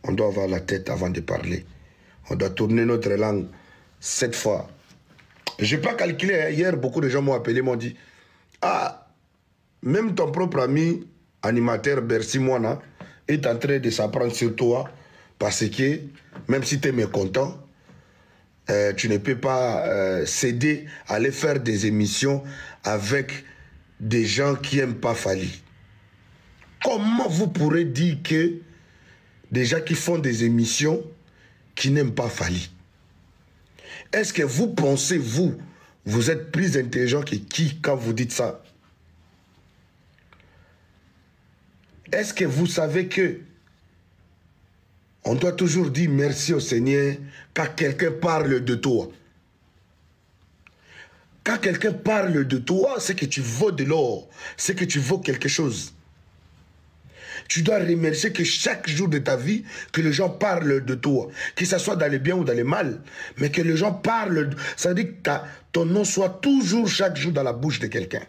On doit avoir la tête avant de parler. On doit tourner notre langue 7 fois. Je n'ai pas calculé. Hein. Hier, beaucoup de gens m'ont appelé, m'ont dit « Ah, même ton propre ami, animateur Bercy Moana, est en train de s'apprendre sur toi parce que, même si tu es mécontent, tu ne peux pas céder à aller faire des émissions avec des gens qui n'aiment pas Fally. » Comment vous pourrez dire que des gens qui font des émissions qui n'aiment pas Fally? Est-ce que vous pensez, vous êtes plus intelligent que qui quand vous dites ça? Est-ce que vous savez que on doit toujours dire merci au Seigneur quand quelqu'un parle de toi? Quand quelqu'un parle de toi, c'est que tu vaux de l'or, c'est que tu vaux quelque chose. Tu dois remercier que chaque jour de ta vie, que les gens parlent de toi, que ce soit dans le bien ou dans le mal, mais que les gens parlent, ça veut dire que ton nom soit toujours chaque jour dans la bouche de quelqu'un.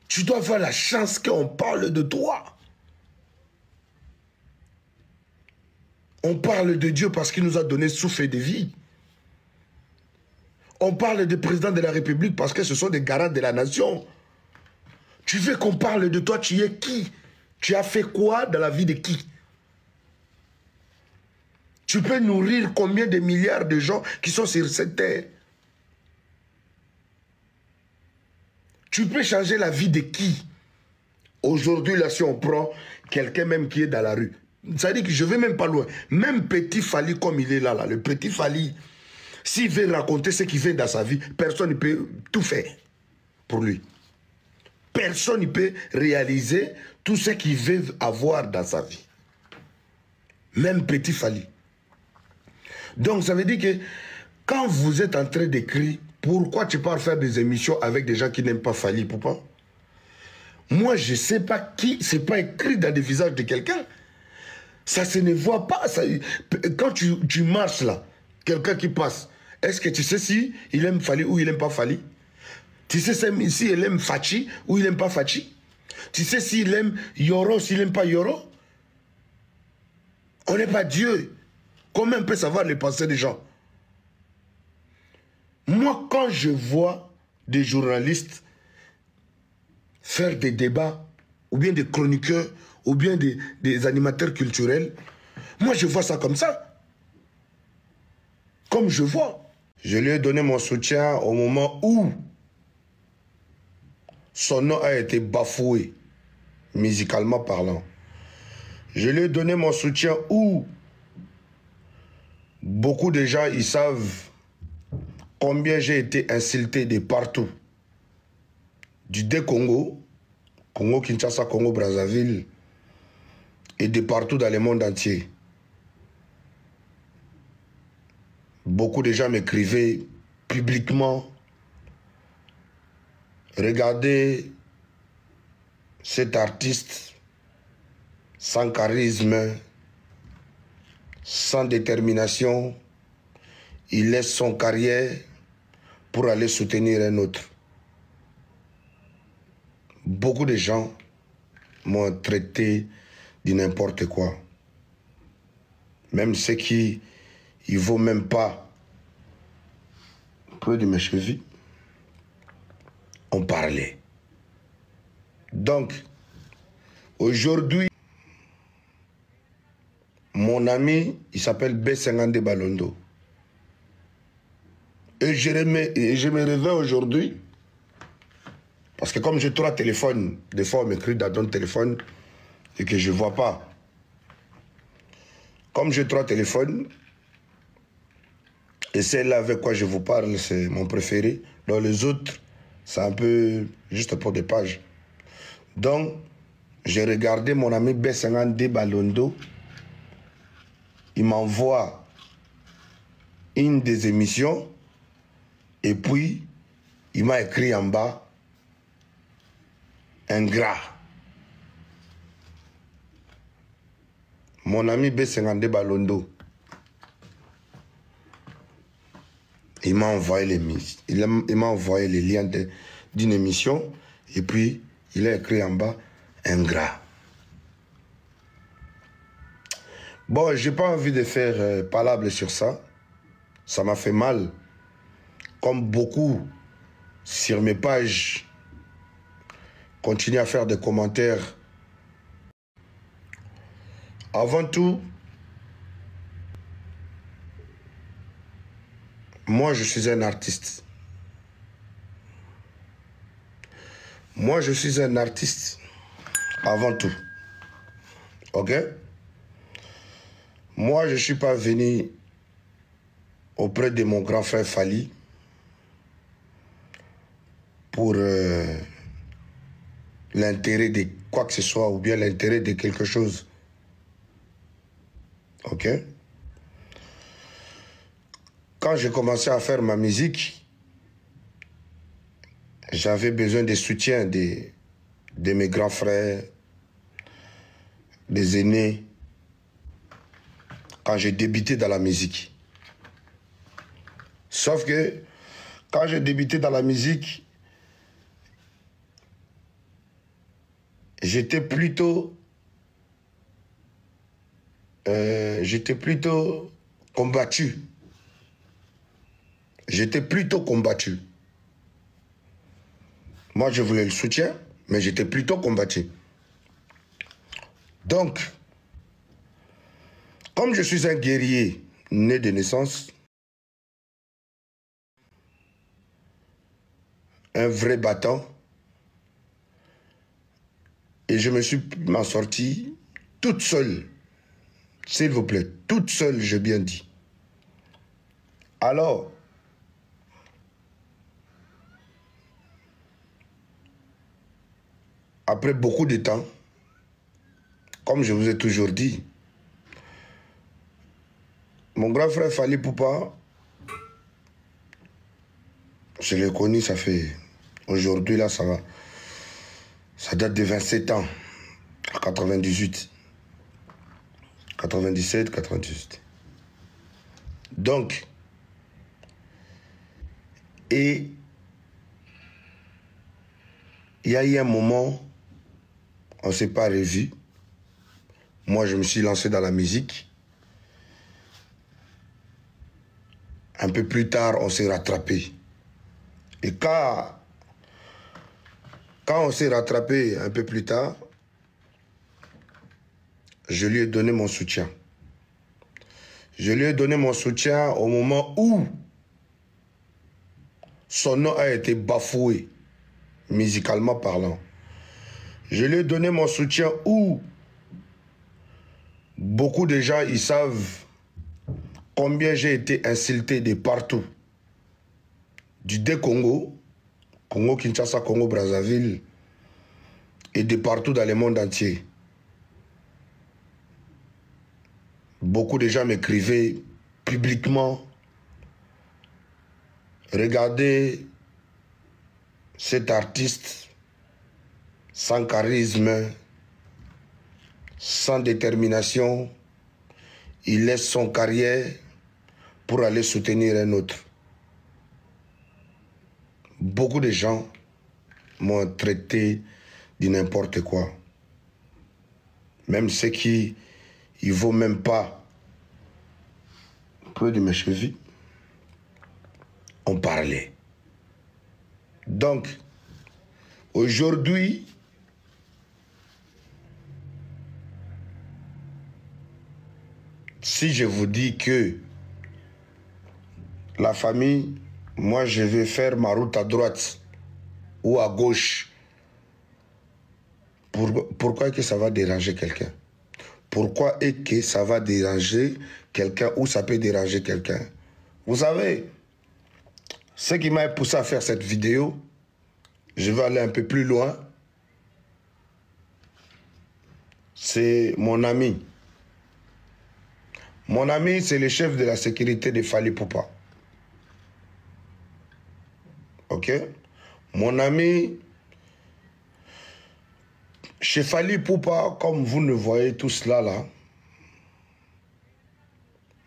Tu dois avoir la chance qu'on parle de toi. On parle de Dieu parce qu'il nous a donné souffle de vie. On parle du président de la République parce que ce sont des garants de la nation. Tu veux qu'on parle de toi, tu es qui? Tu as fait quoi dans la vie de qui? Tu peux nourrir combien de milliards de gens qui sont sur cette terre? Tu peux changer la vie de qui? Aujourd'hui, là, si on prend quelqu'un même qui est dans la rue, ça veut dire que je ne vais même pas loin. Même petit Fally comme il est là, le petit Fally, s'il veut raconter ce qu'il fait dans sa vie, personne ne peut tout faire pour lui. Personne ne peut réaliser tout ce qu'il veut avoir dans sa vie. Même petit Fally. Donc ça veut dire que quand vous êtes en train d'écrire, pourquoi tu pars faire des émissions avec des gens qui n'aiment pas Fally, pourquoi? Moi, je ne sais pas qui, c'est pas écrit dans le visage de quelqu'un. Ça se ne voit pas. Ça, quand tu marches là, quelqu'un qui passe, est-ce que tu sais si il aime Fally ou il n'aime pas Fally? Tu sais si il aime Fachi ou il n'aime pas Fachi? Tu sais s'il aime Yoro, s'il n'aime pas Yoro? On n'est pas Dieu. Comment on peut savoir les pensées des gens? Moi, quand je vois des journalistes faire des débats, ou bien des chroniqueurs, ou bien des animateurs culturels, moi je vois ça comme ça. Comme je vois. Je lui ai donné mon soutien au moment où son nom a été bafoué, musicalement parlant. Je lui ai donné mon soutien où beaucoup de gens, ils savent combien j'ai été insulté de partout. Du D-Congo, Congo-Kinshasa, Congo-Brazzaville, et de partout dans le monde entier. Beaucoup de gens m'écrivaient publiquement: regardez cet artiste sans charisme, sans détermination, il laisse son carrière pour aller soutenir un autre. Beaucoup de gens m'ont traité de n'importe quoi. Même ceux qui ne vaut même pas près de mes chevilles, on parlait. Donc, aujourd'hui, mon ami, il s'appelle B52 Balondo. Et je me réveille aujourd'hui, parce que comme j'ai 3 téléphones, des fois on m'écrit dans d'autres téléphones et que je ne vois pas. Comme j'ai 3 téléphones, et celle-là avec quoi je vous parle, c'est mon préféré. Dans les autres, c'est un peu juste pour des pages. Donc, j'ai regardé mon ami B52 Balondo. Il m'envoie une des émissions et puis il m'a écrit en bas: ingrat. Mon ami B52 Balondo, il m'a envoyé les liens d'une émission et puis il a écrit en bas: ingrat. Bon, j'ai pas envie de faire palabre sur ça. Ça m'a fait mal. Comme beaucoup sur mes pages continuent à faire des commentaires. Avant tout, moi je suis un artiste. Moi je suis un artiste avant tout. Ok? Moi je ne suis pas venu auprès de mon grand frère Fally pour l'intérêt de quoi que ce soit ou bien l'intérêt de quelque chose. Ok? Quand j'ai commencé à faire ma musique, j'avais besoin de soutien de mes grands frères, des aînés, quand j'ai débuté dans la musique. Sauf que quand j'ai débuté dans la musique, j'étais plutôt combattu. J'étais plutôt combattu. Moi, je voulais le soutien, mais j'étais plutôt combattu. Donc, comme je suis un guerrier né de naissance, un vrai battant, et je me suis m'en sorti toute seule. S'il vous plaît, toute seule, j'ai bien dit. Alors, après beaucoup de temps, comme je vous ai toujours dit, mon grand frère Fally Ipupa, je l'ai connu, ça fait... Aujourd'hui, là, ça va. Ça date de 27 ans, à 98. 97, 98. Donc, et il y a eu un moment, on ne s'est pas revus. Moi, je me suis lancé dans la musique. Un peu plus tard, on s'est rattrapé. Et quand on s'est rattrapé un peu plus tard, je lui ai donné mon soutien. Je lui ai donné mon soutien au moment où son nom a été bafoué, musicalement parlant. Je lui ai donné mon soutien où beaucoup de gens, ils savent combien j'ai été insulté de partout. Du Congo, Congo-Kinshasa, Congo-Brazzaville, et de partout dans le monde entier. Beaucoup de gens m'écrivaient publiquement, regardez cet artiste sans charisme, sans détermination, il laisse son carrière pour aller soutenir un autre. Beaucoup de gens m'ont traité de n'importe quoi. Même ceux qui ne vaut même pas près de mes chevilles, on parlait. Donc, aujourd'hui, si je vous dis que la famille, moi je vais faire ma route à droite ou à gauche, pourquoi est-ce que ça va déranger quelqu'un? Pourquoi est-ce que ça va déranger quelqu'un ou ça peut déranger quelqu'un? Vous savez, ce qui m'a poussé à faire cette vidéo, je vais aller un peu plus loin, c'est mon ami. Mon ami, c'est le chef de la sécurité de Fally Ipupa. Ok? Mon ami, chez Fally Ipupa, comme vous le voyez tout cela là,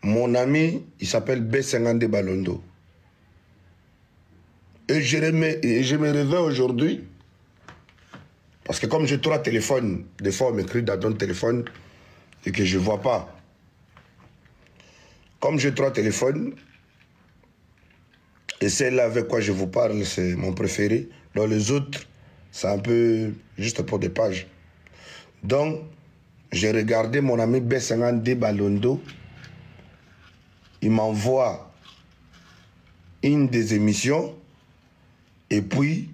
mon ami, il s'appelle B52 Balondo. Et je me réveille aujourd'hui, Parce que comme j'ai 3 téléphones, des fois on m'écrit dans ton téléphone et que je ne vois pas. Comme j'ai 3 téléphones, et celle-là avec quoi je vous parle, c'est mon préféré. Dans les autres, c'est un peu juste pour des pages. Donc, j'ai regardé mon ami B52 Balondo. Il m'envoie une des émissions. Et puis,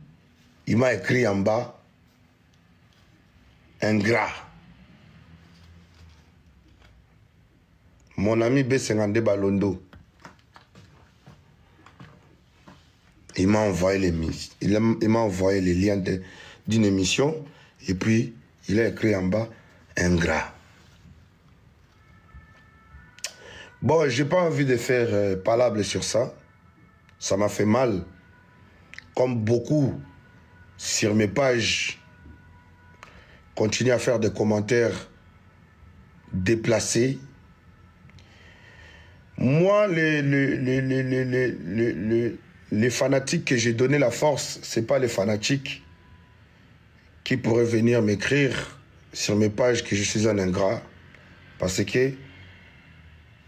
il m'a écrit en bas, ingrat. Mon ami B52 Balondo. Il m'a envoyé les liens d'une émission et puis il a écrit en bas ingrat. Bon, j'ai pas envie de faire palabre sur ça. Ça m'a fait mal. Comme beaucoup sur mes pages continuent à faire des commentaires déplacés. Moi, les fanatiques que j'ai donné la force, ce n'est pas les fanatiques qui pourraient venir m'écrire sur mes pages que je suis un ingrat. Parce que,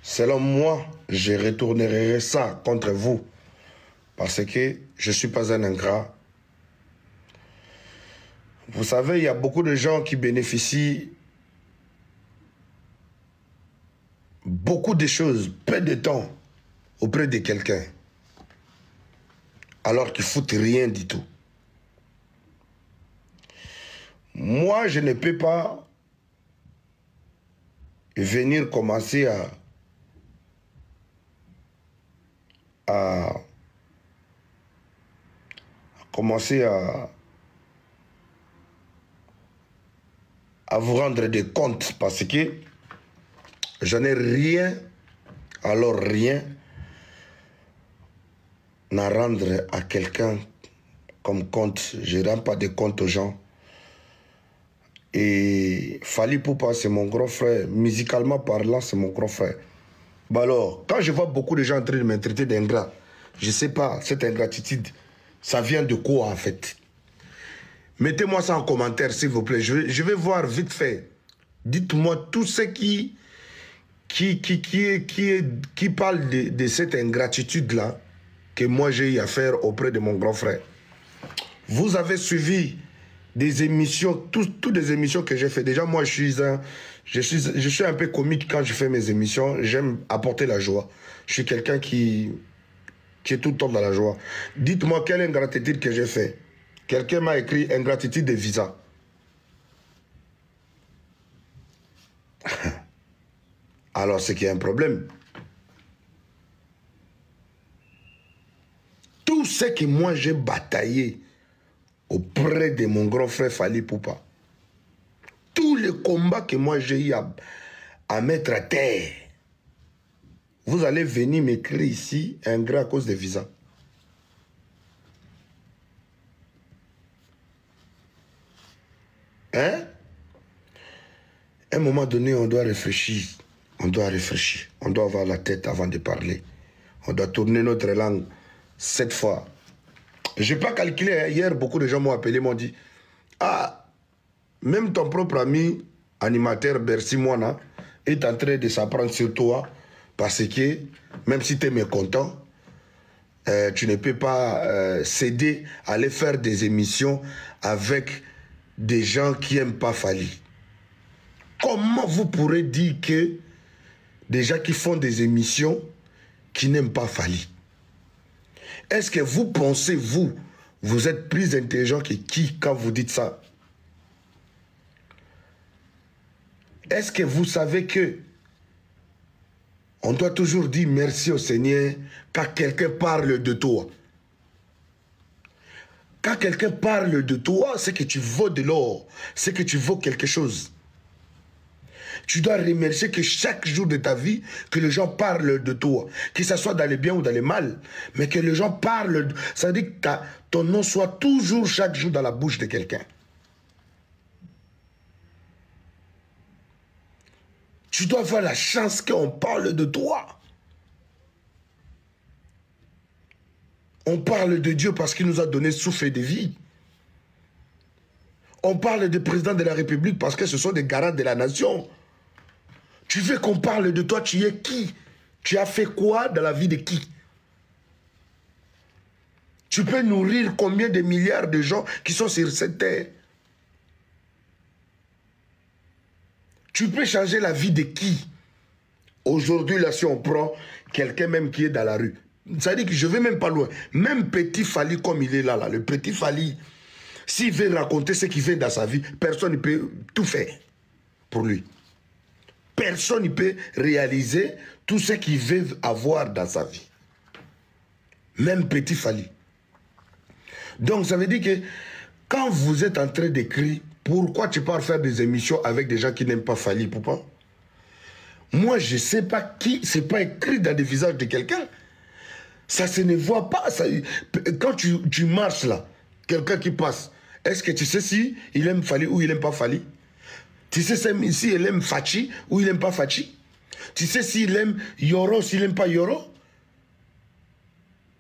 selon moi, je retournerai ça contre vous. Parce que je ne suis pas un ingrat. Vous savez, il y a beaucoup de gens qui bénéficient beaucoup de choses, peu de temps, auprès de quelqu'un. Alors qu'ils ne foutent rien du tout. Moi, je ne peux pas venir commencer à vous rendre des comptes parce que je n'ai rien, alors rien, à rendre à quelqu'un comme compte. Je ne rends pas de compte aux gens. Et Fally Ipupa, c'est mon grand frère. Musicalement parlant, c'est mon grand frère. Bah alors, quand je vois beaucoup de gens en train de me traiter d'ingrat, je ne sais pas, cette ingratitude, ça vient de quoi en fait? Mettez-moi ça en commentaire, s'il vous plaît. Je vais voir vite fait. Dites-moi tous ceux qui parlent de cette ingratitude-là que moi j'ai eu à faire auprès de mon grand frère. Vous avez suivi des émissions, toutes des émissions que j'ai fait. Déjà, moi, je suis un peu comique quand je fais mes émissions. J'aime apporter la joie. Je suis quelqu'un qui est tout le temps dans la joie. Dites-moi quelle ingratitude que j'ai fait. Quelqu'un m'a écrit ingratitude de visa. Alors, c'est qu'il y a un problème. Tout ce que moi j'ai bataillé auprès de mon grand frère Fally Ipupa, tous les combats que moi j'ai eu à mettre à terre, vous allez venir m'écrire ici ingrat à cause des visas. Hein? À un moment donné, on doit réfléchir. On doit réfléchir. On doit avoir la tête avant de parler. On doit tourner notre langue 7 fois. Je n'ai pas calculé. Hier, beaucoup de gens m'ont appelé, m'ont dit « Ah, même ton propre ami, animateur Bercy Moana, est en train de s'apprendre sur toi parce que, même si tu es mécontent, tu ne peux pas céder à aller faire des émissions avec des gens qui n'aiment pas Fally. » Comment vous pourrez dire que des gens qui font des émissions qui n'aiment pas Fally? Est-ce que vous pensez, vous êtes plus intelligent que qui quand vous dites ça? Est-ce que vous savez que on doit toujours dire merci au Seigneur quand quelqu'un parle de toi? Quand quelqu'un parle de toi, c'est que tu vaux de l'or, c'est que tu vaux quelque chose. Tu dois remercier que chaque jour de ta vie, que les gens parlent de toi. Que ce soit dans le bien ou dans le mal. Mais que les gens parlent. Ça veut dire que ton nom soit toujours, chaque jour, dans la bouche de quelqu'un. Tu dois avoir la chance qu'on parle de toi. On parle de Dieu parce qu'il nous a donné souffle de vie. On parle du président de la République parce que ce sont des garants de la nation. Tu veux qu'on parle de toi, tu es qui? Tu as fait quoi dans la vie de qui? Tu peux nourrir combien de milliards de gens qui sont sur cette terre? Tu peux changer la vie de qui? Aujourd'hui, là, si on prend quelqu'un même qui est dans la rue, ça veut dire que je ne vais même pas loin. Même Petit Fally comme il est là, le Petit Fally, s'il veut raconter ce qu'il fait dans sa vie, personne ne peut tout faire pour lui. Personne ne peut réaliser tout ce qu'il veut avoir dans sa vie. Même Petit Fally. Donc ça veut dire que quand vous êtes en train d'écrire, pourquoi tu pars faire des émissions avec des gens qui n'aiment pas Fally, pourquoi? Moi, je ne sais pas qui, c'est pas écrit dans le visage de quelqu'un. Ça se ne voit pas. Ça, quand tu marches là, quelqu'un qui passe, est-ce que tu sais si il aime Fally ou il n'aime pas Fally? Tu sais si il aime Fachi ou il n'aime pas Fachi? Tu sais s'il aime Yoro, s'il n'aime pas Yoro?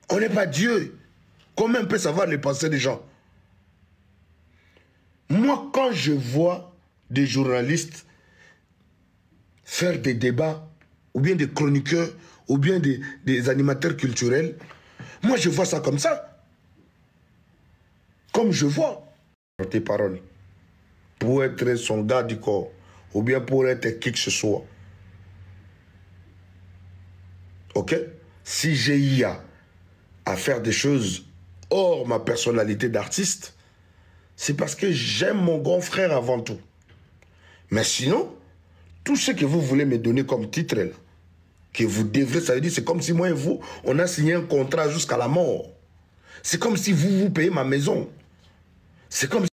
On n'est pas Dieu. Comment on peut savoir les pensées des gens? Moi, quand je vois des journalistes faire des débats, ou bien des chroniqueurs, ou bien des animateurs culturels, moi je vois ça comme ça. Comme je vois. Tes paroles. Pour être son gars du corps, ou bien pour être qui que ce soit. Ok? Si j'ai eu à faire des choses hors ma personnalité d'artiste, c'est parce que j'aime mon grand frère avant tout. Mais sinon, tout ce que vous voulez me donner comme titre, là, que vous devrez, ça veut dire, c'est comme si moi et vous, on a signé un contrat jusqu'à la mort. C'est comme si vous payez ma maison. C'est comme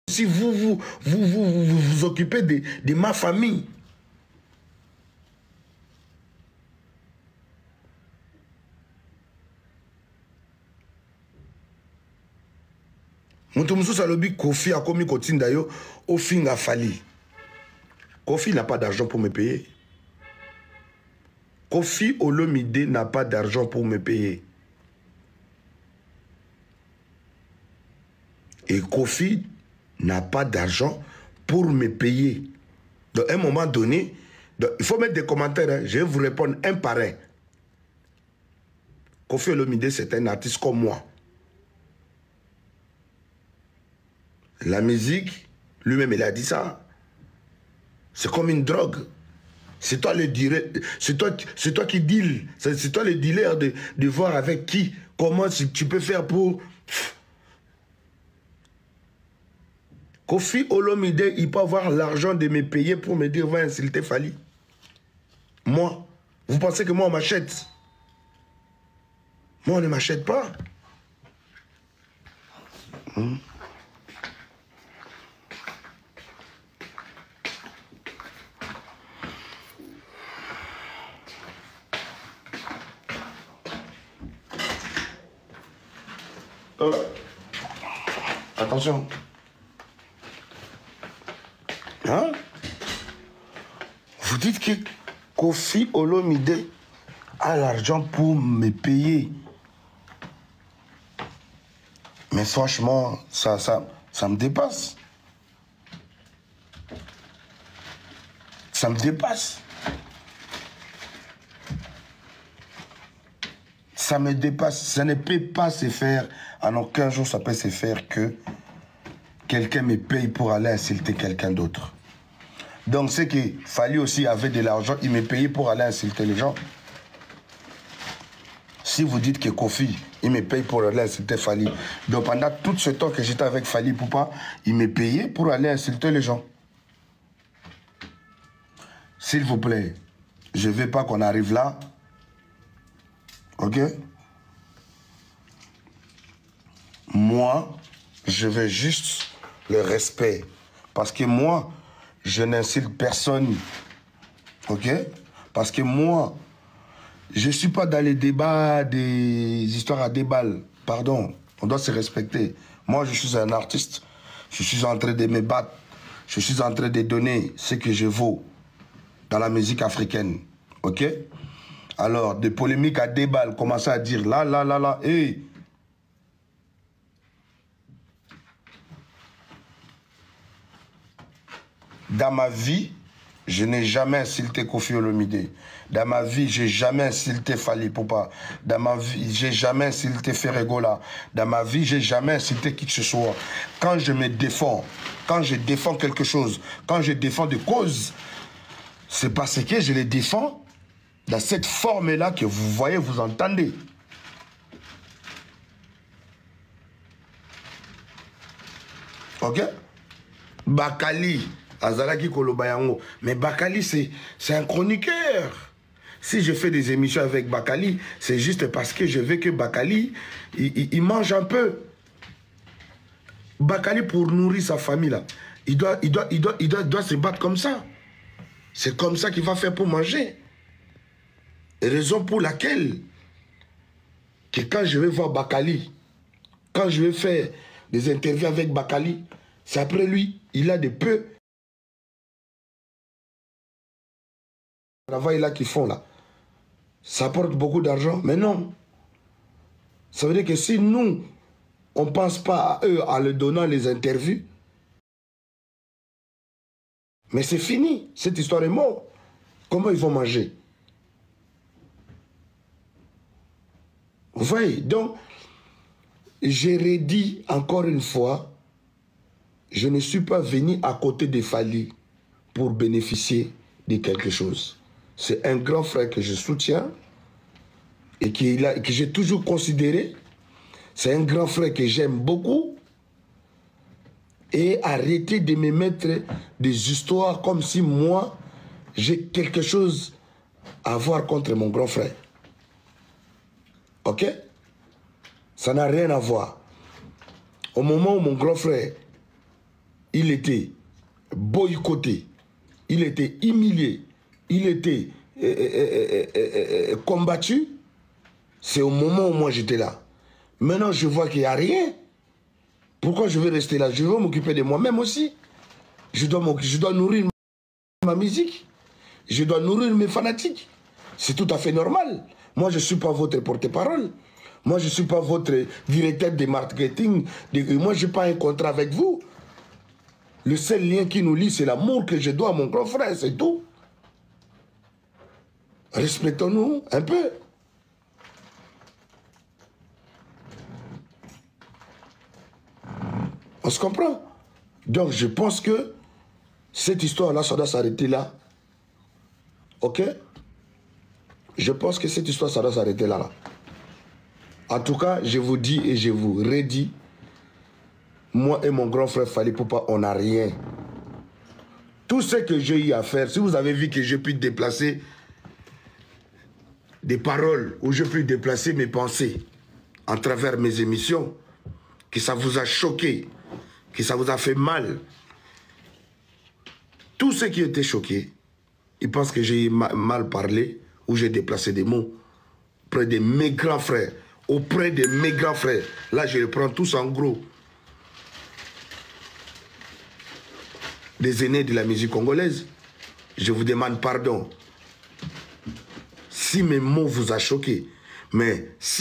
si vous occupez de ma famille. Moutoumousou Salobi, Kofi a commis Kotinda yo, au fin a Fally. Kofi n'a pas d'argent pour me payer. Kofi Olomide n'a pas d'argent pour me payer. Et Kofi n'a pas d'argent pour me payer. Donc, à un moment donné, il faut mettre des commentaires. Hein, je vais vous répondre un par un. Kofi Olomide, c'est un artiste comme moi. La musique, lui-même, il a dit ça. C'est comme une drogue. C'est toi le dealer, c'est toi qui deal. C'est toi le dealer de voir avec qui, comment tu peux faire pour... Kofi Olomide, il peut avoir l'argent de me payer pour me dire, va insulter Fally. Moi, vous pensez que moi on m'achète? Moi on ne m'achète pas. Attention. Hein? Vous dites que Kofi Olomide a l'argent pour me payer. Mais franchement, ça me dépasse. Ça me dépasse. Ça me dépasse. Ça ne peut pas se faire. En aucun jour, ça peut se faire que quelqu'un me paye pour aller insulter quelqu'un d'autre. Donc, c'est que Fally aussi avait de l'argent, il me payait pour aller insulter les gens. Si vous dites que Kofi, il me paye pour aller insulter Fally, donc pendant tout ce temps que j'étais avec Fally Poupa, il me payait pour aller insulter les gens. S'il vous plaît, je ne veux pas qu'on arrive là. Ok? Moi, je veux juste le respect. Parce que moi, je n'insulte personne. Ok? Parce que moi, je ne suis pas dans les débats des histoires à déballes. Pardon, on doit se respecter. Moi, je suis un artiste. Je suis en train de me battre. Je suis en train de donner ce que je vaux dans la musique africaine. Ok? Alors, de polémiques à déballes, commencer à dire là, hey. Dans ma vie, je n'ai jamais insulté Koffi Olomide. Dans ma vie, j'ai jamais insulté Fally Ipupa. Dans ma vie, j'ai jamais insulté Ferregola. Dans ma vie, j'ai jamais insulté qui que ce soit. Quand je me défends, quand je défends quelque chose, quand je défends des causes, c'est parce que je les défends dans cette forme-là que vous voyez, vous entendez. Ok? Bakali, Azalaki Kolobayango. Mais Bakali, c'est un chroniqueur. Si je fais des émissions avec Bakali, c'est juste parce que je veux que Bakali, il mange un peu. Bakali, pour nourrir sa famille, là, il doit se battre comme ça. C'est comme ça qu'il va faire pour manger. Raison pour laquelle, que quand je vais voir Bakali, quand je vais faire des interviews avec Bakali, c'est après lui, il a des peu. Le travail là qu'ils font là, ça apporte beaucoup d'argent, mais non. Ça veut dire que si nous, on ne pense pas à eux en leur donnant les interviews, mais c'est fini, cette histoire est morte. Comment ils vont manger? Vous voyez, donc, j'ai redit encore une fois, je ne suis pas venu à côté de Fally pour bénéficier de quelque chose. C'est un grand frère que je soutiens et que j'ai toujours considéré. C'est un grand frère que j'aime beaucoup. Et arrêtez de me mettre des histoires comme si moi, j'ai quelque chose à voir contre mon grand frère. Ok? Ça n'a rien à voir. Au moment où mon grand frère, il était boycotté, il était humilié, il était combattu, c'est au moment où moi j'étais là. Maintenant, je vois qu'il n'y a rien. Pourquoi je vais rester là? Je veux m'occuper de moi-même aussi. Je dois nourrir ma musique. Je dois nourrir mes fanatiques. C'est tout à fait normal. Moi, je ne suis pas votre porte-parole. Moi, je ne suis pas votre directeur de marketing. Moi, je n'ai pas un contrat avec vous. Le seul lien qui nous lie, c'est l'amour que je dois à mon grand frère, c'est tout. Respectons-nous un peu. On se comprend? Donc, je pense que cette histoire-là, ça doit s'arrêter là. Ok? Je pense que cette histoire, ça doit s'arrêter là. En tout cas, je vous dis et je vous redis, moi et mon grand frère Fally Ipupa, on n'a rien. Tout ce que j'ai eu à faire, si vous avez vu que j'ai pu déplacer des paroles, ou j'ai pu déplacer mes pensées à travers mes émissions, que ça vous a choqué, que ça vous a fait mal, tous ceux qui étaient choqués, ils pensent que j'ai mal parlé ou j'ai déplacé des mots auprès de mes grands frères. Auprès de mes grands frères. Là, je les prends tous en gros. Des aînés de la musique congolaise. Je vous demande pardon. Si mes mots vous ont choqué, mais si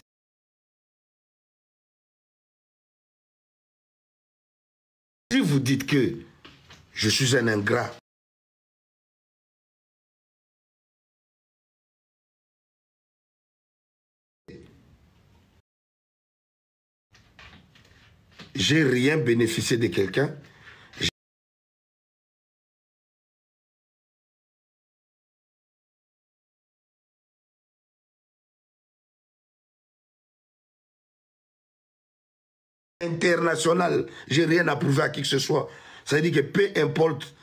vous dites que je suis un ingrat, j'ai rien bénéficié de quelqu'un. International, j'ai rien à prouver à qui que ce soit. Ça veut dire que peu importe,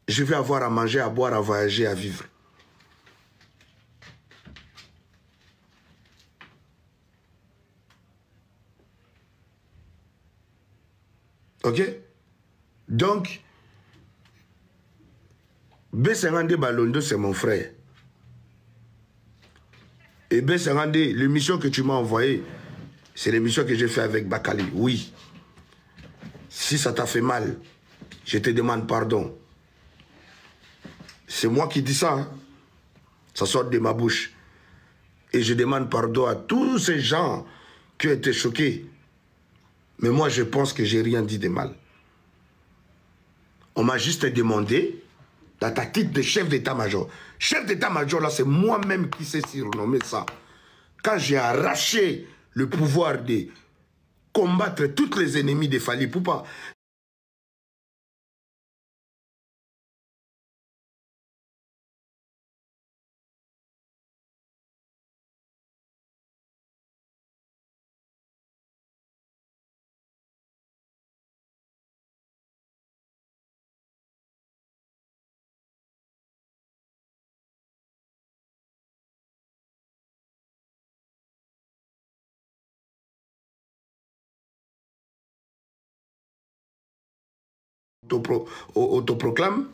je vais avoir à manger, à boire, à voyager, à vivre. Ok? Donc, B52 Balondo, c'est mon frère. Et B52, l'émission que tu m'as envoyée, c'est l'émission que j'ai fait avec Bakali. Oui. Si ça t'a fait mal, je te demande pardon. C'est moi qui dis ça. Hein? Ça sort de ma bouche. Et je demande pardon à tous ces gens qui ont été choqués. Mais moi, je pense que j'ai rien dit de mal. On m'a juste demandé, dans ta titre de chef d'état-major. Chef d'état-major, là, c'est moi-même qui s'est surnommé ça. Quand j'ai arraché le pouvoir de combattre tous les ennemis de Fally Ipupa, autoproclame.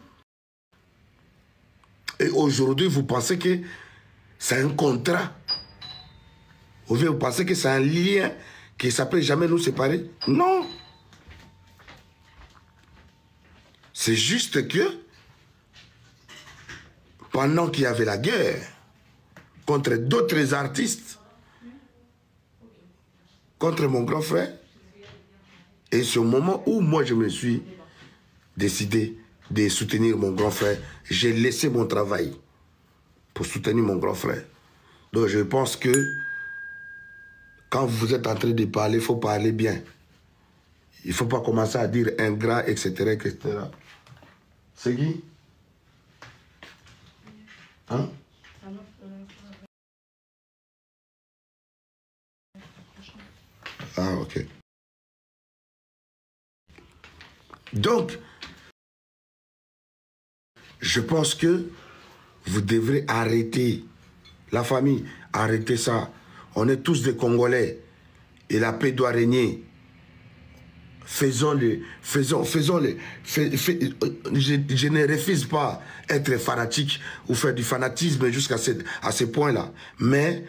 Et aujourd'hui, vous pensez que c'est un contrat. Vous pensez que c'est un lien qui ne peut jamais nous séparer? Non. C'est juste que pendant qu'il y avait la guerre contre d'autres artistes, contre mon grand frère, et c'est au moment où moi je me suis décidé de soutenir mon grand frère, j'ai laissé mon travail pour soutenir mon grand frère. Donc je pense que quand vous êtes en train de parler, il faut parler bien. Il ne faut pas commencer à dire ingrat, etc. etc. C'est qui? Hein? Ah, ok. Donc, je pense que vous devrez arrêter, la famille, arrêtez ça. On est tous des Congolais et la paix doit régner. Faisons-le. Je ne refuse pas être fanatique ou faire du fanatisme jusqu'à ce point-là. Mais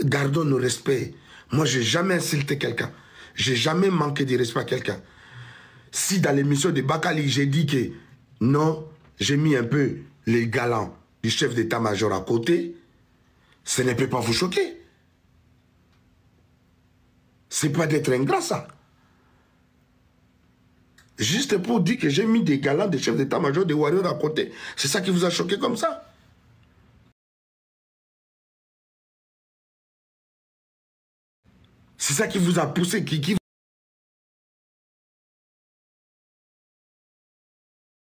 gardons nos respects. Moi, je n'ai jamais insulté quelqu'un. Je n'ai jamais manqué de respect à quelqu'un. Si dans l'émission de Bakali, j'ai dit que non, j'ai mis un peu les galants du chef d'état-major à côté, ce ne peut pas vous choquer. Ce n'est pas d'être ingrat, ça. Juste pour dire que j'ai mis des galants des chefs d'état-major, des warriors à côté. C'est ça qui vous a choqué comme ça? C'est ça qui vous a poussé, qui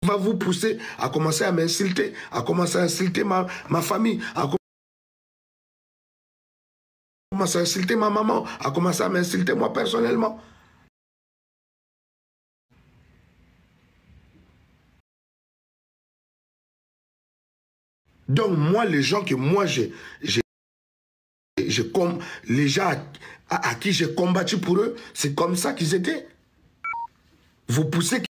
va vous pousser à commencer à m'insulter, à commencer à insulter ma famille, à commencer à insulter ma maman, à commencer à m'insulter moi personnellement. Donc moi, les gens que moi les gens à qui j'ai combattu pour eux, c'est comme ça qu'ils étaient. Vous poussez